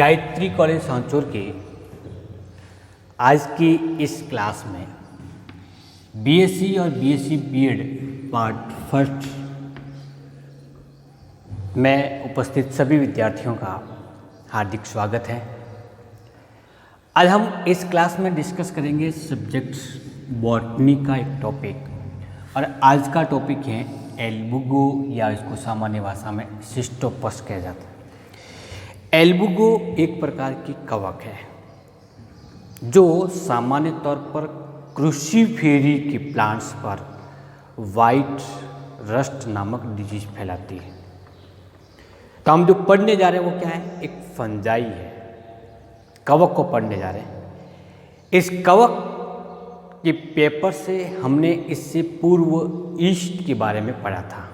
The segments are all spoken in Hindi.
गायत्री कॉलेज सांचौर के आज की इस क्लास में बीएससी और बीएससी बीएड पार्ट फर्स्ट में उपस्थित सभी विद्यार्थियों का हार्दिक स्वागत है। आज हम इस क्लास में डिस्कस करेंगे सब्जेक्ट्स बॉटनी का एक टॉपिक और आज का टॉपिक है एल्बुगो या इसको सामान्य भाषा में सिस्टोपस कहा जाता है। एल्बुगो एक प्रकार की कवक है जो सामान्य तौर पर क्रूसीफेरी के प्लांट्स पर वाइट रस्ट नामक डिजीज फैलाती है। तो हम जो पढ़ने जा रहे हैं वो क्या है, एक फंजाई है, कवक को पढ़ने जा रहे हैं। इस कवक के पेपर से हमने इससे पूर्व ईस्ट के बारे में पढ़ा था।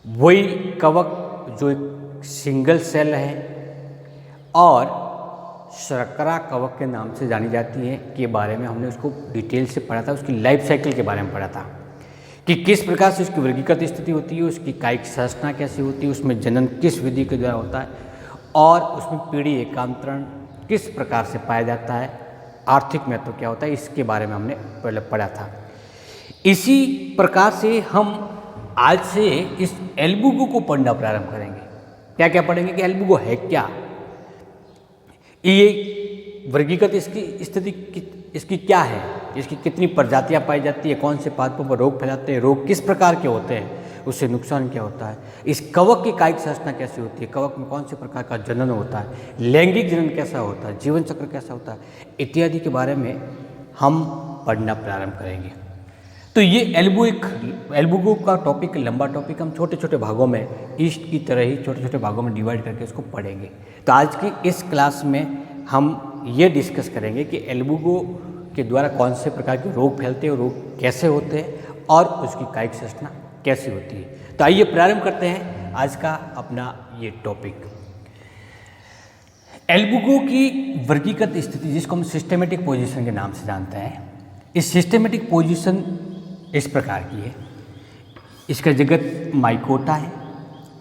वही कवक जो एक सिंगल सेल है और शर्करा कवक के नाम से जानी जाती है के बारे में हमने उसको डिटेल से पढ़ा था। उसकी लाइफ साइकिल के बारे में पढ़ा था कि किस प्रकार से उसकी वर्गीकृत स्थिति होती है, उसकी कायिक संरचना कैसी होती है, उसमें जनन किस विधि के द्वारा होता है और उसमें पीढ़ी एकांतरण किस प्रकार से पाया जाता है, आर्थिक महत्व क्या होता है, इसके बारे में हमने पहले पढ़ा था। इसी प्रकार से हम आज से इस एल्बुगो को पढ़ना प्रारंभ करेंगे। क्या क्या पढ़ेंगे कि एल्बुगो है क्या, ये वर्गीकृत इसकी स्थिति इसकी क्या है, इसकी कितनी प्रजातियां पाई जाती है, कौन से पादपों पर रोग फैलाते हैं, रोग किस प्रकार के होते हैं, उससे नुकसान क्या होता है, इस कवक की कायिक संरचना कैसी होती है, कवक में कौन से प्रकार का जनन होता है, लैंगिक जनन कैसा होता है, जीवन चक्र कैसा होता है, इत्यादि के बारे में हम पढ़ना प्रारंभ करेंगे। तो ये एल्बुगो का टॉपिक लंबा टॉपिक, हम छोटे छोटे भागों में ईस्ट की तरह ही छोटे छोटे भागों में डिवाइड करके इसको पढ़ेंगे। तो आज की इस क्लास में हम ये डिस्कस करेंगे कि एल्बुगो के द्वारा कौन से प्रकार के रोग फैलते हैं, रोग कैसे होते हैं और उसकी कायिक संरचना कैसी होती है। तो आइए प्रारंभ करते हैं आज का अपना ये टॉपिक। एल्बुगो की वर्गीकृत स्थिति जिसको हम सिस्टेमेटिक पोजीशन के नाम से जानते हैं, इस सिस्टेमेटिक पोजीशन इस प्रकार की है। इसका जगत माइकोटा है,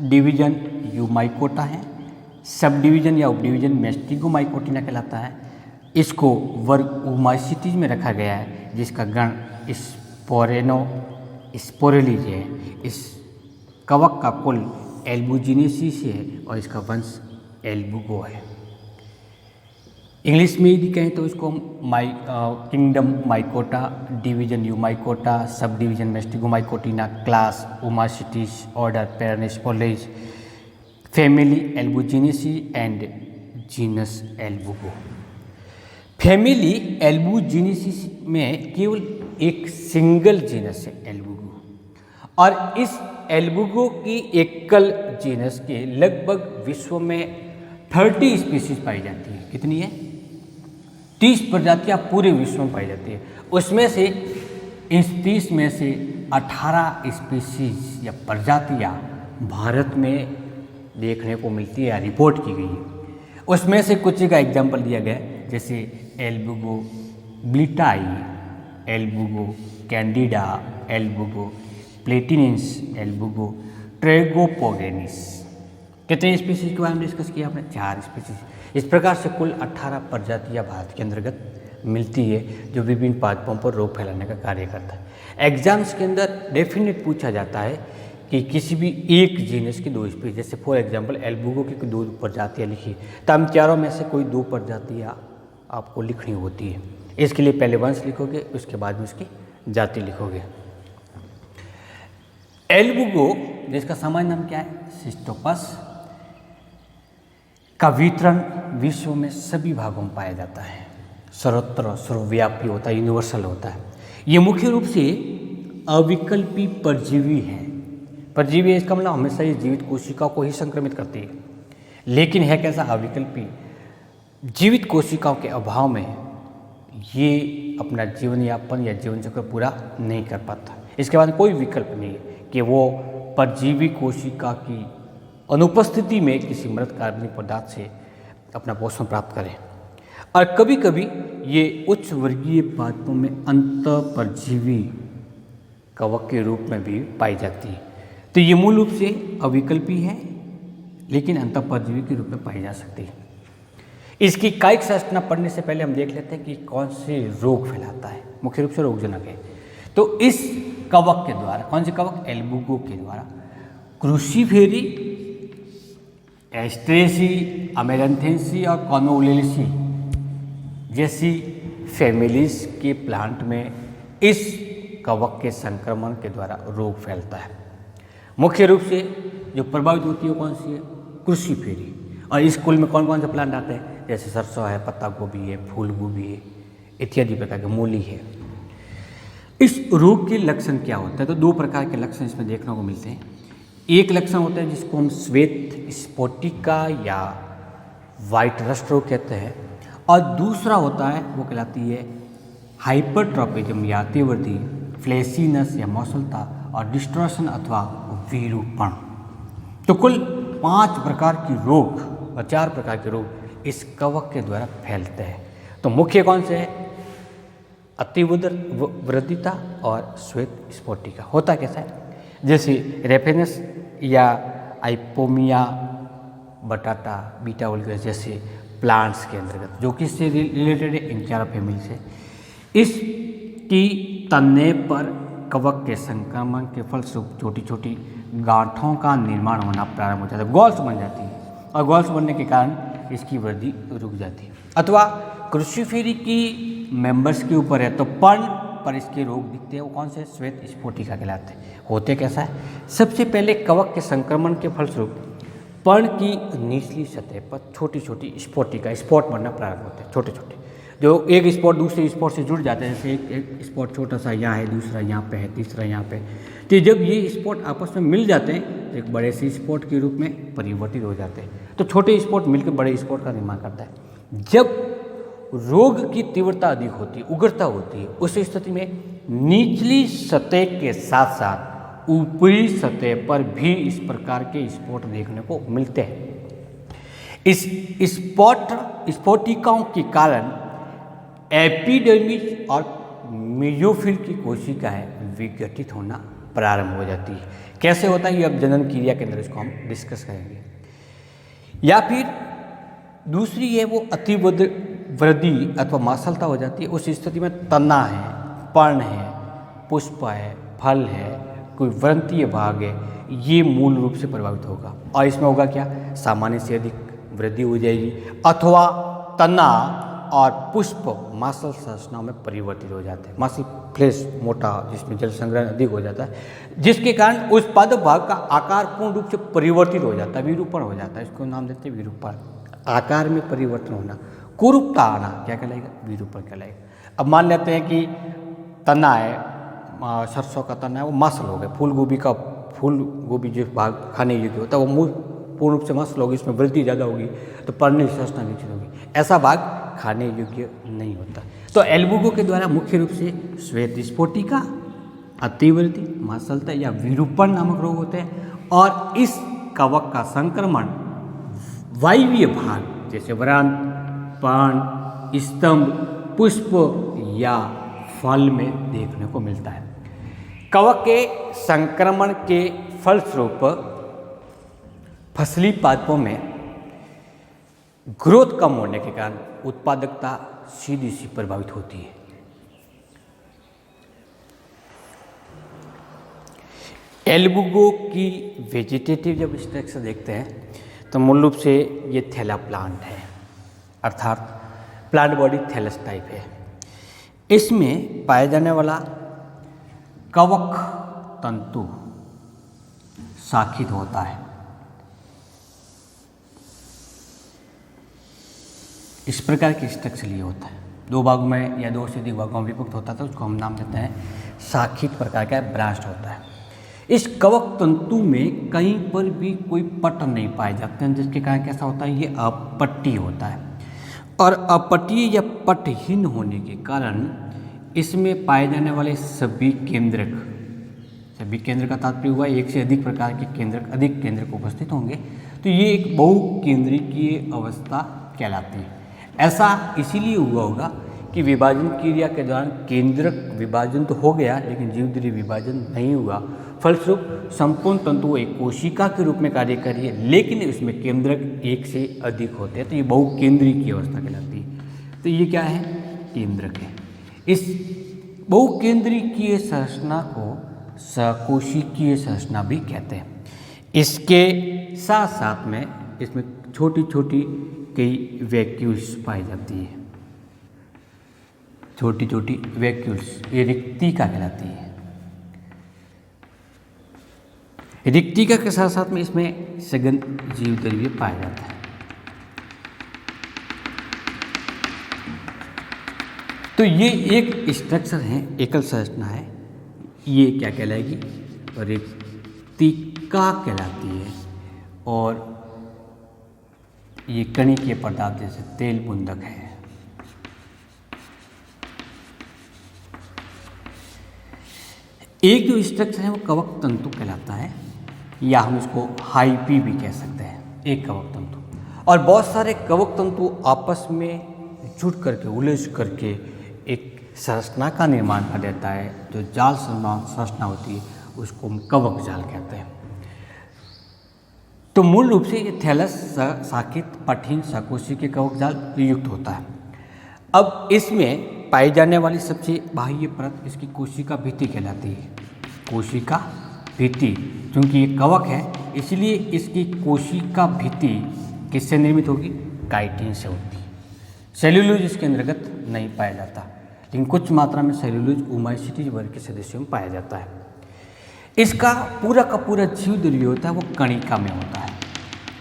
डिवीजन यूमाइकोटा है, सब डिवीजन या उप डिवीजन मैस्टिगोमाइकोटिना कहलाता है। इसको वर्ग ओमाइसिटीज में रखा गया है जिसका गण स्पोरेलीज है। इस कवक का कुल एल्बुजिनेसिस है और इसका वंश एल्बुगो है। इंग्लिश में यदि कहें तो इसको kingdom mycota, division Eumycota, subdivision Mastigomycotina, class Oomycetes, order Peronosporales, family Albuginaceae and genus Albugo. Family Albuginaceae में केवल एक सिंगल जीनस है एल्बुगो और इस एल्बुगो की एकल जीनस के लगभग विश्व में 30 स्पीशीज पाई जाती है। कितनी है? 30 प्रजातियां पूरे विश्व में पाई जाती है। उसमें से इस 30 में से 18 स्पीशीज या प्रजातियां भारत में देखने को मिलती है या रिपोर्ट की गई है। उसमें से कुछ का एग्जाम्पल दिया गया है, जैसे एल्बुगो ब्लिटाई, एल्बुगो कैंडिडा, एल्बुगो प्लेटिनेंस, एल्बुगो ट्रेगोपोगेनिस। कितने स्पीशीज के बारे में डिस्कस किया आपने? 4 स्पीशीज। इस प्रकार से कुल 18 प्रजातियां भारत के अंतर्गत मिलती है जो विभिन्न पादपों पर रोग फैलाने का कार्य करता है। एग्जाम्स के अंदर डेफिनेट पूछा जाता है कि किसी भी एक जीनस की 2 स्पीशीज, जैसे फॉर एग्जांपल एल्बुगो की 2 प्रजातियां लिखी, तो हम चारों में से कोई 2 प्रजातियां आपको लिखनी होती है। इसके लिए पहले वंश लिखोगे, उसके बाद में उसकी जाति लिखोगे। एल्बुगो जिसका सामान्य नाम क्या है, सिस्टोपस, का वितरण विश्व में सभी भागों में पाया जाता है, सर्वत्र सर्वव्यापी होता है, यूनिवर्सल होता है। ये मुख्य रूप से अविकल्पी परजीवी है। परजीवी इसका मतलब हमेशा ये जीवित कोशिकाओं को ही संक्रमित करती है, लेकिन है कैसा अविकल्पी, जीवित कोशिकाओं के अभाव में ये अपना जीवन यापन या जीवन चक्र पूरा नहीं कर पाता। इसके बाद कोई विकल्प नहीं है कि वो परजीवी कोशिका की अनुपस्थिति में किसी मृत कार्बनिक पदार्थ से अपना पोषण प्राप्त करें। और कभी कभी ये उच्च वर्गीय पादपों में अंतःपरजीवी कवक के रूप में भी पाई जाती है। तो ये मूल रूप से अविकल्पी है, लेकिन अंतःपरजीवी के रूप में पाई जा सकती है। इसकी कायिक संरचना पढ़ने से पहले हम देख लेते हैं कि कौन से रोग फैलाता है, मुख्य रूप से रोगजनक है। तो इस कवक के द्वारा, कौन से कवक, एल्बुगो के द्वारा क्रूसीफेरी, एस्ट्रेसी, अमेरंथेंसी और कॉनोलेसी जैसी फैमिलीज के प्लांट में इस कवक के संक्रमण के द्वारा रोग फैलता है। मुख्य रूप से जो प्रभावित होती है वो कौन सी है, क्रूसीफेरी। और इस कुल में कौन कौन से प्लांट आते हैं, जैसे सरसों है, पत्ता गोभी है, फूल गोभी है, इत्यादि प्रकार के, मूली है। इस रोग के लक्षण क्या होता है, तो दो प्रकार के लक्षण इसमें देखने को मिलते हैं। एक लक्षण होता है जिसको हम श्वेत स्फोटिका या वाइट रस्ट रोग कहते हैं, और दूसरा होता है वो कहलाती है हाइपरट्रॉपिज्म या तीव्रती, फ्लेसीनेस या मौसलता, और डिस्ट्रॉशन अथवा विरूपण। तो कुल 5 प्रकार की रोग और 4 प्रकार के रोग इस कवक के द्वारा फैलते हैं। तो मुख्य कौन से है, अतिवृद्धिता और श्वेत स्फोटिका। होता कैसा है, जैसे रेफेनस या आइपोमिया बटाटा बीटा वोल्गस जैसे प्लांट्स के अंतर्गत, जो किससे रिलेटेड है, इन 4 फैमिली से। इसकी तने पर कवक के संक्रमण के फलस्वरूप छोटी छोटी गांठों का निर्माण होना प्रारंभ हो जाता है, गॉल्स बन जाती है, और गॉल्स बनने के कारण इसकी वृद्धि रुक जाती है। अथवा क्रूसीफेरी की मेंबर्स के ऊपर है तो पर्ण पर इसके रोग दिखते हैं, वो कौन से, श्वेत स्फोटिका कहलाते हैं। होते कैसा है, सबसे पहले कवक के संक्रमण के फलस्वरूप पर्ण की निचली सतह पर छोटी छोटी स्फोटिका, स्पॉट बनना प्रारंभ होते हैं, छोटे छोटे, जो एक स्पॉट दूसरे स्पॉट से जुड़ जाते हैं। जैसे एक स्पॉट छोटा सा यहाँ है, दूसरा यहाँ पे है, तीसरा यहाँ पे। तो जब ये स्पॉट आपस में मिल जाते हैं तो एक बड़े से स्पॉट के रूप में परिवर्तित हो जाते हैं। तो छोटे स्पॉट मिलकर बड़े स्पॉट का निर्माण करता है। जब रोग की तीव्रता अधिक होती है, उग्रता होती है, उस स्थिति में निचली सतह के साथ साथ ऊपरी सतह पर भी इस प्रकार के स्पॉट देखने को मिलते हैं। इस स्फोटिकाओं के कारण एपिडर्मिस और मेसोफिल की कोशिकाएं विघटित होना प्रारंभ हो जाती है। कैसे होता है ये अब जनन क्रिया के अंदर इसको हम डिस्कस करेंगे। या फिर दूसरी है वो अतिवृद्धि अथवा मांसलता हो जाती है। उस स्थिति में तना है, पर्ण है, पुष्प है, फल है, कोई व्रंतीय भाग है, ये मूल रूप से प्रभावित होगा। और इसमें होगा क्या, सामान्य से अधिक वृद्धि हो जाएगी, अथवा तना और पुष्प मांसल संरचनाओं में परिवर्तित हो जाते हैं। मांसल फ्लेश मोटा, जिसमें जल संग्रहण अधिक हो जाता है, जिसके कारण उस पादप भाग का आकार पूर्ण रूप से परिवर्तित हो जाता है, विरूपण हो जाता है। इसको नाम देते हैं विरूपण, आकार में परिवर्तन होना। कुरूपता आना क्या कहलाएगा, विरूपण कहलाएगा। अब मान लेते हैं कि तना है, सरसों का तना है, वो मांसल हो गया। फूल गोभी जो भाग खाने योग्य होता है वो मूल पूर्ण रूप से मांसल होगी, इसमें वृद्धि ज़्यादा होगी तो पर्णिक संरचना विकसित होगी। ऐसा भाग खाने योग्य नहीं होता। तो एल्बुगो के द्वारा मुख्य रूप से श्वेत स्फोटिका, अतिवृद्धि, मांसलता या विरूपण नामक रोग होते हैं। और इस कवक का संक्रमण वायवीय भाग जैसे व्रांत, पर्ण, स्तंभ, पुष्प या फल में देखने को मिलता है। कवक के संक्रमण के फलस्वरूप फसली पादपों में ग्रोथ कम होने के कारण उत्पादकता सीधी सी प्रभावित होती है। एल्बुगो की वेजिटेटिव जब स्ट्रक्चर देखते हैं तो मूल रूप से ये थैला प्लांट है, अर्थात प्लांट बॉडी थैलस टाइप है। इसमें पाया जाने वाला कवक तंतु शाखित होता है। इस प्रकार की स्ट्रक्चर ये होता है, 2 भागों में या 2 से अधिक भागों में विभक्त होता था, उसको हम नाम देते हैं शाखित प्रकार का ब्रांच होता है। इस कवक तंतु में कहीं पर भी कोई पट नहीं पाए जाते हैं, जिसके कारण कैसा होता है, ये अपट्टी होता है। और अपट्टीय या पटहीन होने के कारण इसमें पाए जाने वाले सभी केंद्रक का तात्पर्य हुआ एक से अधिक प्रकार के अधिक केंद्रक उपस्थित होंगे, तो ये एक बहुकेंद्रिकीय अवस्था कहलाती है। ऐसा इसीलिए हुआ होगा कि विभाजन क्रिया के दौरान केंद्रक विभाजन तो हो गया लेकिन जीवधरी विभाजन नहीं हुआ, फलस्वरूप संपूर्ण तंतु एक कोशिका के रूप में कार्य कर रही है, लेकिन इसमें केंद्रक एक से अधिक होते हैं, तो ये बहुकेंद्रीय की अवस्था कहलाती है। तो ये क्या है? केंद्रक है। इस बहुकेंद्रीय संरचना को सकोशिकीय संरचना भी कहते हैं। इसके साथ साथ में इसमें छोटी छोटी कई वैक्यूल्स पाई जाती है, छोटी छोटी वैक्यूल्स, ये रिक्तिका कहलाती है। रिक्तिका के साथ साथ में इसमें सघन जीवद्रव्य पाया जाता है। तो ये एक स्ट्रक्चर है, एकल संरचना है, ये क्या कहलाएगी? रिक्तिका कहलाती है। और ये कणिकीय पदार्थ जैसे तेल बुंदक है। एक जो स्ट्रक्चर है वो कवक तंतु कहलाता है, या हम इसको हाइपी भी कह सकते हैं, एक कवक तंतु। और बहुत सारे कवक तंतु आपस में जुड़ करके, उलझ करके एक संरचना का निर्माण कर देता है, जो जाल संरचना होती है उसको हम कवक जाल कहते हैं। तो मूल रूप से ये थैलस साकित पठिन सकोशिकीय कवक जाल युक्त होता है। अब इसमें पाई जाने वाली सबसे बाह्य परत इसकी कोशिका भित्ति कहलाती है। कोशिका भित्ति, क्योंकि ये कवक है इसलिए इसकी कोशिका भित्ति किससे निर्मित होगी? काइटिन से होती है। सेल्यूलोज इसके अंतर्गत नहीं पाया जाता, लेकिन कुछ मात्रा में सेल्यूलोज ओमाइसीटीज वर्ग के सदस्यों में पाया जाता है। इसका पूरा का पूरा जीवद्रव्य होता है वो कणिका में होता है।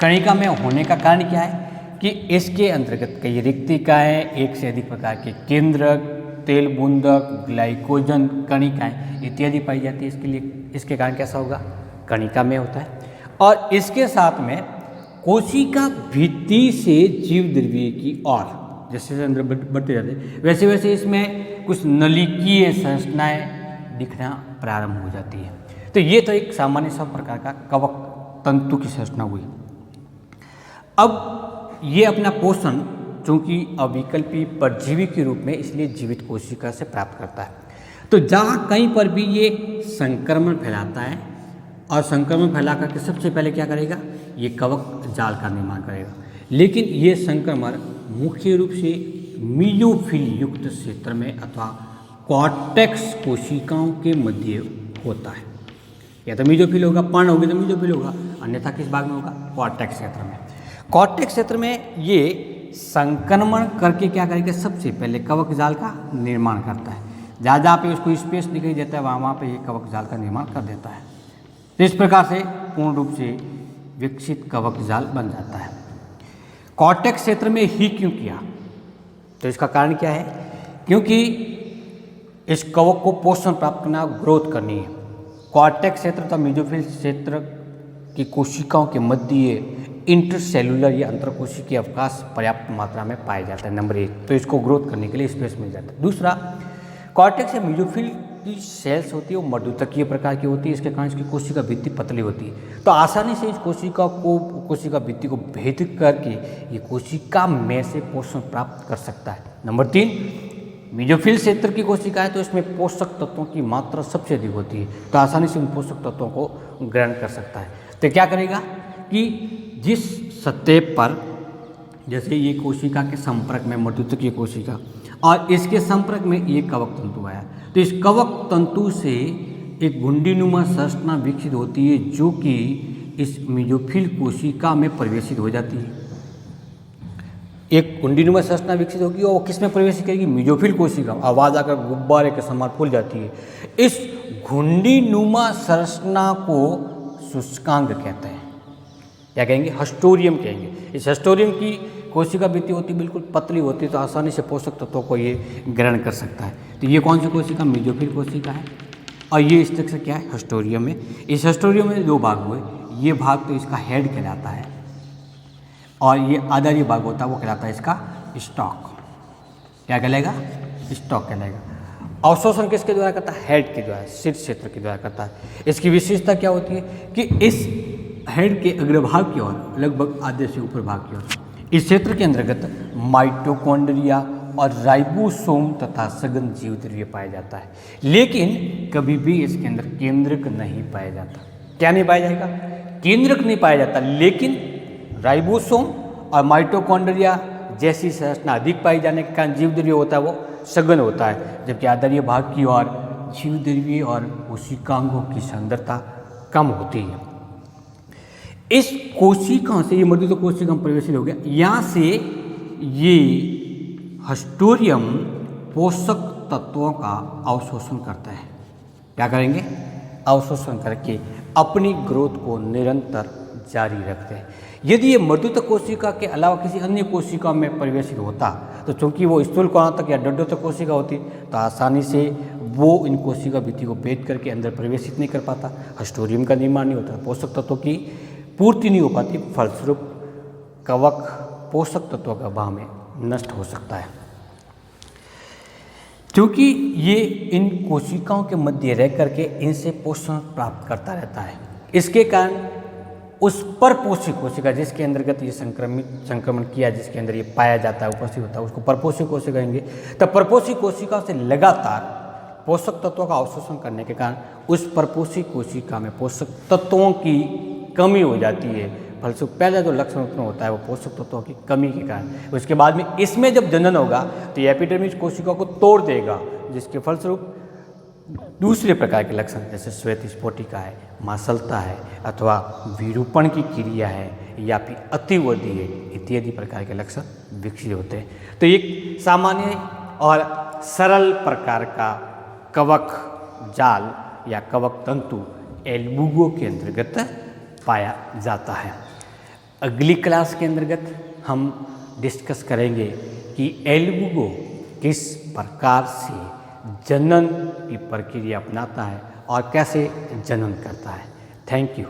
कणिका में होने का कारण क्या है कि इसके अंतर्गत कई रिक्तिकाएँ, एक से अधिक प्रकार के केंद्रक, तेल बूंदक, ग्लाइकोजन कणिकाएँ इत्यादि पाई जाती है। इसके लिए इसके कारण कैसा होगा? कणिका में होता है। और इसके साथ में कोशिका भित्ति से जीवद्रव्य की ओर जैसे जैसे अंदर बढ़ते जाते हैं वैसे वैसे इसमें कुछ नलिकीय संरचनाएँ दिखना प्रारंभ हो जाती है। तो ये तो एक सामान्य सब प्रकार का कवक तंतु की संरचना हुई। अब ये अपना पोषण चूँकि अविकल्पी परजीवी के रूप में इसलिए जीवित कोशिका से प्राप्त करता है। तो जहाँ कहीं पर भी ये संक्रमण फैलाता है और संक्रमण फैला करके सबसे पहले क्या करेगा? ये कवक जाल का निर्माण करेगा। लेकिन ये संक्रमण मुख्य रूप से मीजोफिल युक्त क्षेत्र में अथवा कॉर्टेक्स कोशिकाओं के मध्य होता है। या तो मीजोफिल होगा, पर्ण होगी तो मीजोफिल होगा, अन्यथा किस भाग में होगा? कॉर्टेक्स क्षेत्र में। कॉर्टेक्स क्षेत्र में ये संक्रमण करके क्या करेगा? सबसे पहले कवक जाल का निर्माण करता है। जहाँ जहाँ पे उसको स्पेस दिखाई देता है वहाँ वहाँ पे ये कवक जाल का निर्माण कर देता है। तो इस प्रकार से पूर्ण रूप से विकसित कवक जाल बन जाता है। कॉर्टेक्स क्षेत्र में ही क्यों किया? तो इसका कारण क्या है? क्योंकि इस कवक को पोषण प्राप्त करना, ग्रोथ करनी है। कॉर्टेक्स क्षेत्र तथा मीजोफिल क्षेत्र की कोशिकाओं के मध्य इंटरसेलुलर या अंतरकोशिकीय अवकाश पर्याप्त मात्रा में पाया जाता है, नंबर 1। तो इसको ग्रोथ करने के लिए स्पेस मिल जाता है। दूसरा, कॉर्टेक्स या मीजोफिल की सेल्स होती है वो मर्दुतकीय प्रकार की होती है। इसके कारण इसकी कोशिका भित्ति पतली होती है, तो आसानी से इस कोशिका भित्ति को भेद करके ये कोशिका में से पोषण प्राप्त कर सकता है। नंबर 3, मीजोफिल क्षेत्र की कोशिका है तो इसमें पोषक तत्वों की मात्रा सबसे अधिक होती है, तो आसानी से उन पोषक तत्वों को ग्रहण कर सकता है। तो क्या करेगा कि जिस सतह पर, जैसे ये कोशिका के संपर्क में मर्दुतकीय कोशिका और इसके संपर्क में ये कवक तंतु आया, तो इस कवक तंतु से एक घुंडीनुमा संरचना विकसित होती है जो कि इस मीजोफिल कोशिका में प्रवेशित हो जाती है। एक घुंडीनुमा संरचना विकसित होगी और वो किस में प्रवेश करेगी? मीजोफिल कोशिका। आवाज़ आकर गुब्बारे के समान फूल जाती है। इस घुंडीनुमा संरचना को शुष्कांग कहते हैं, क्या कहेंगे? हस्टोरियम कहेंगे। इस हस्टोरियम की कोशिका भित्ति होती बिल्कुल पतली होती है, तो आसानी से पोषक तत्वों को ये ग्रहण कर सकता है। तो ये कौन सी कोशिका? मीजोफिल कोशिका है। और ये स्ट्रक्चर क्या है? हस्टोरियम है। इस हस्टोरियम में 2 भाग हुए। ये भाग तो इसका हेड कहलाता है और ये आधारी भाग होता है वो कहलाता है इसका स्टॉक। क्या कहलाएगा? स्टॉक कहलाएगा। अवशोषण किसके द्वारा करता है? हेड के द्वारा, शीर्ष क्षेत्र के द्वारा करता है। इसकी विशेषता क्या होती है कि इस हेड के अग्रभाग की ओर, लगभग आधे से ऊपर भाग की ओर, इस क्षेत्र के अंतर्गत माइटोकॉन्ड्रिया, और राइबोसोम तथा सघन जीवद्रव्य पाया जाता है, लेकिन कभी भी इसके अंदर केंद्रक नहीं पाया जाता। क्या नहीं पाया जाएगा? केंद्रक नहीं पाया जाता, लेकिन राइबोसोम और माइटोकॉन्ड्रिया जैसी संरचना अधिक पाई जाने के कारण जीवद्रव्य होता है वो सघन होता है, जबकि आधारीय भाग की ओर जीवद्रव्य और कोशिकांगों की सांद्रता कम होती है। इस कोशिकाओं से ये मृदु कोशिका परिवेशित हो गया, यहाँ से ये हस्टोरियम पोषक तत्वों का अवशोषण करता है। क्या करेंगे? अवशोषण करके अपनी ग्रोथ को निरंतर जारी रखते हैं। यदि ये मृदुत कोशिका के अलावा किसी अन्य कोशिका में परिवेशित होता तो चूंकि वो स्थूल कोणातक या डड्डोत कोशिका होती तो आसानी से वो इन कोशिका भित्ति को भेद करके अंदर प्रवेशित नहीं कर पाता, हस्टोरियम का निर्माण नहीं होता, पोषक तत्वों की पूर्ति नहीं हो पाती, फलस्वरूप कवक पोषक तत्वों के अभाव में नष्ट हो सकता है। क्योंकि ये इन कोशिकाओं के मध्य रह करके इनसे पोषण प्राप्त करता रहता है, इसके कारण उस परपोषी कोशिका जिसके अंतर्गत ये संक्रमण किया, जिसके अंदर ये पाया जाता है, उपस्थित होता है, उसको परपोषी कोशिका कहेंगे। तब परपोषी कोशिकाओं से लगातार पोषक तत्वों का अवशोषण करने के कारण उस परपोषी कोशिका में पोषक तत्वों की कमी हो जाती है। फलस्वरूप पहला जो लक्षण उत्पन्न होता है वो पोषक तत्वों की कमी के कारण। उसके बाद में इसमें जब जनन होगा तो ये एपिडर्मिस कोशिका को तोड़ देगा, जिसके फलस्वरूप दूसरे प्रकार के लक्षण जैसे श्वेत स्फोटिका है, मांसलता है, अथवा विरूपण की क्रिया है या फिर अतिवृद्धि है, इत्यादि प्रकार के लक्षण विकसित होते हैं। तो एक सामान्य और सरल प्रकार का कवक जाल या कवक तंतु एल्बुगो के अंतर्गत पाया जाता है। अगली क्लास के अंतर्गत हम डिस्कस करेंगे कि एल्बुगो किस प्रकार से जनन की प्रक्रिया अपनाता है और कैसे जनन करता है। Thank you.